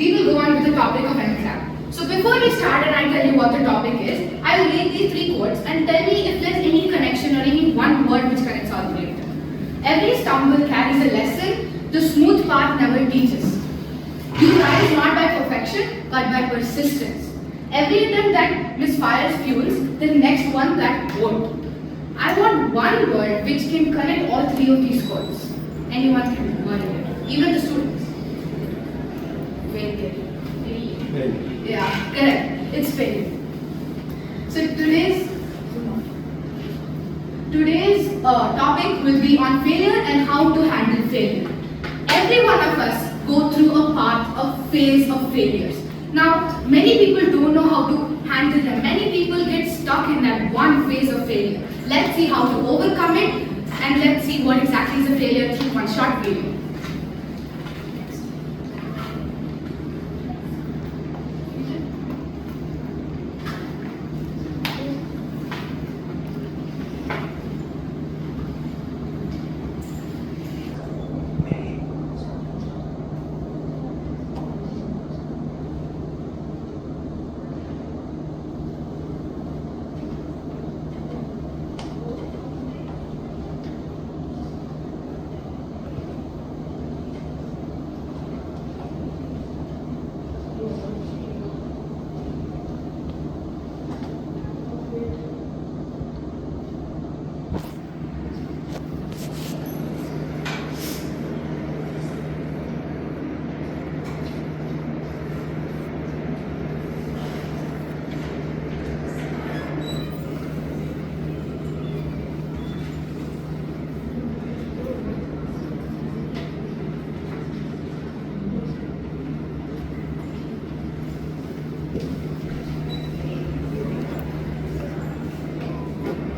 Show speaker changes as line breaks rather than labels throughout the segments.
We will go on with the topic of anagram. So before we start and I tell you what the topic is, I will read these three quotes and tell me if there's any connection or any one word which connects all three of them. Every stumble carries a lesson, the smooth path never teaches. You rise not by perfection, but by persistence. Every attempt that misfires fuels the next one that won't. I want one word which can connect all three of these quotes. Anyone can word it, even the students. Failure. Yeah, correct. It's failure. So today's topic will be on failure and how to handle failure. Every one of us go through a path, a phase of failures. Now, many people don't know how to handle them. Many people get stuck in that one phase of failure. Let's see how to overcome it and let's see what exactly is a failure through one short video.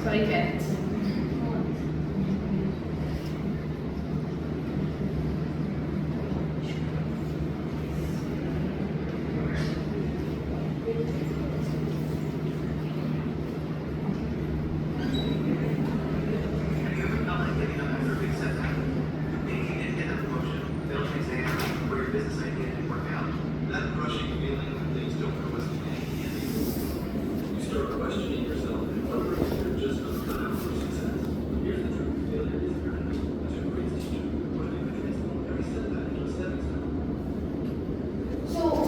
Sorry, parents.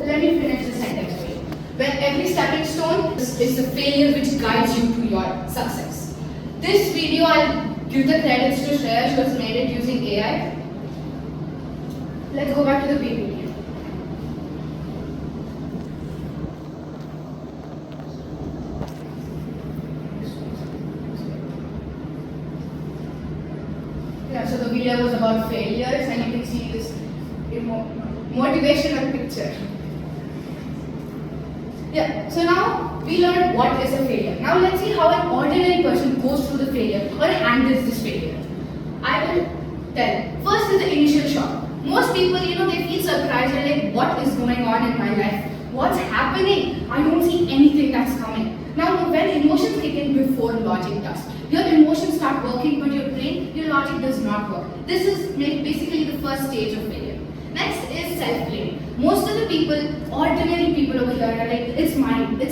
Let me finish the sentence for you. When every stepping stone is the failure which guides you to your success. This video, I'll give the credits to Shreya. She has made it using AI. Let's go back to the PPT. Yeah, so the video was about failures and you can see this motivational picture. Yeah, so now we learned what is a failure. Now let's see how an ordinary person goes through the failure or handles this failure. I will tell. First is the initial shock. Most people, they feel surprised. They're like, what is going on in my life? What's happening? I don't see anything that's coming. Now, when emotions kick in before logic does, your emotions start working, but your logic does not work. This is basically the first stage of failure. Next is self-blame. Most of the people, ordinary people over here are like, it's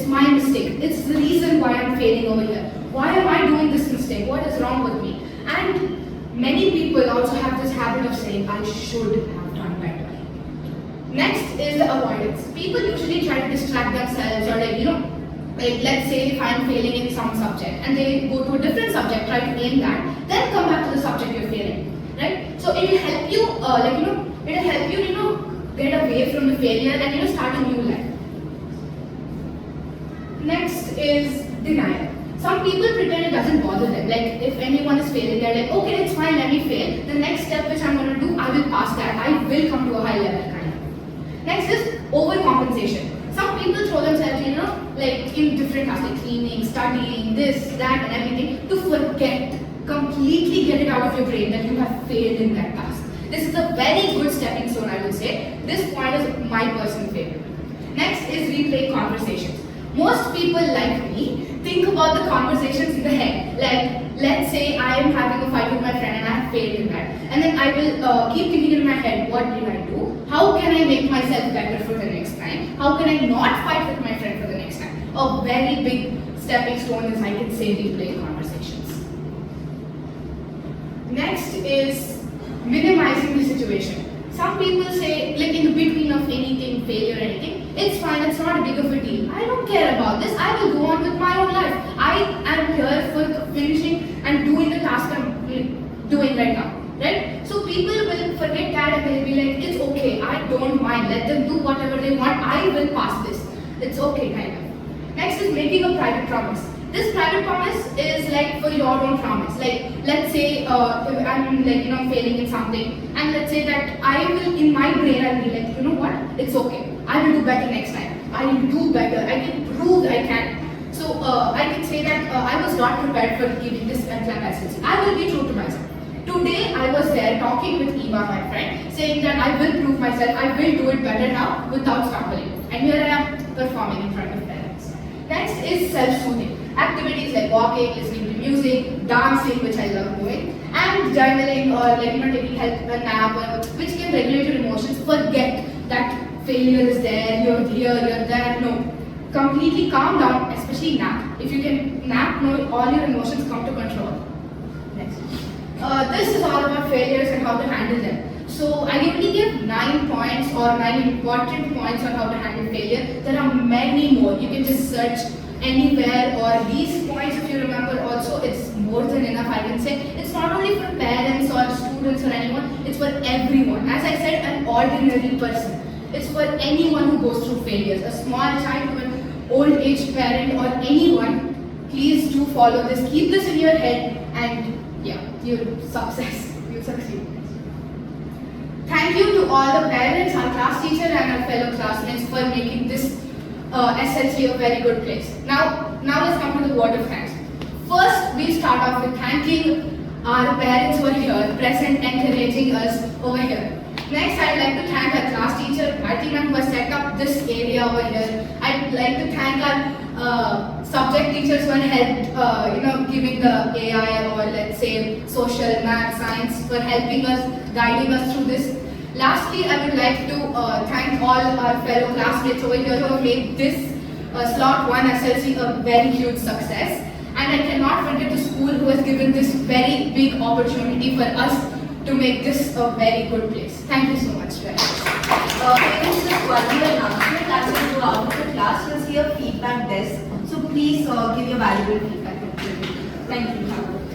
my mistake. It's the reason why I'm failing over here. Why am I doing this mistake? What is wrong with me? And many people also have this habit of saying, I should have done better. Next is the avoidance. People usually try to distract themselves or let's say if I'm failing in some subject and they go to a different subject, try to aim that, then come back to the subject you're failing, right? So it will help you, get away from the failure and start a new life. Next is denial. Some people pretend it doesn't bother them. Like if anyone is failing, they're like, okay, it's fine, let me fail. The next step which I'm going to do, I will pass that. I will come to a high level kind of. Next is overcompensation. Some people throw themselves, in different tasks like cleaning, studying, this, that, and everything to completely get it out of your brain that you have failed in that task. This is a very good stepping stone, I would say. This point is my personal favorite. Next is replay conversations. Most people like me think about the conversations in the head. Like, let's say I am having a fight with my friend and I have failed in that. And then I will keep thinking in my head, what did I do? How can I make myself better for the next How can I not fight with my friend for the next time? A very big stepping stone is, I can say, replaying conversations. Next is minimizing the situation. Some people say, like in between of anything, failure, anything, it's fine, it's not a big of a deal. I don't care about this, I will go on with my own life. I am here for finishing and doing the task I'm doing right now. Right? So people will forget that and they'll be like, it's okay, I don't mind, let them do whatever they want, I will pass this. It's okay, kind of. Next is making a private promise. This private promise is like for your own promise. Like, let's say if I'm failing in something, and let's say that I will, in my brain, I'll be like, you know what, it's okay, I will do better next time. I will do better, I can prove I can. So I can say that I was not prepared for giving this exam SLC. I will be true to myself. Today I was there talking with Eva, my friend, saying that I will prove myself, I will do it better now without stumbling. And here I am performing in front of parents. Next is self-soothing. Activities like walking, listening to music, dancing, which I love doing, and journaling or taking a nap, or which can regulate your emotions. Forget that failure is there, you're here, you're there. No. Completely calm down, especially nap. If you can nap, all your emotions come to control. Next. This is all about failures and how to handle them. So I only give 9 points or 9 important points on how to handle failure. There are many more. You can just search anywhere, or these points, if you remember, also it's more than enough, I can say. It's not only for parents or students or anyone, it's for everyone. As I said, an ordinary person. It's for anyone who goes through failures. A small child to an old age parent or anyone, please do follow this. Keep this in your head and yeah, you'll succeed. Thank you to all the parents, our class teacher and our fellow classmates for making this SLC a very good place. Now let's come to the word of thanks. First, we start off with thanking our parents who are here, present, encouraging us over here. Next, I'd like to thank our class teacher, Bharti ma'am, who has set up this area over here. I'd like to thank our subject teachers who have helped, giving the AI or let's say social, math, science for helping us, guiding us through this. Lastly, I would like to thank all our fellow classmates over here who have made this Slot 1 SLC a very huge success. And I cannot forget the school who has given this very big opportunity for us to make this a very good place. Thank you so much, guys.
Parents, just one more announcement. As you go out of the class, you'll see a feedback desk. So please give your valuable feedback. Thank you.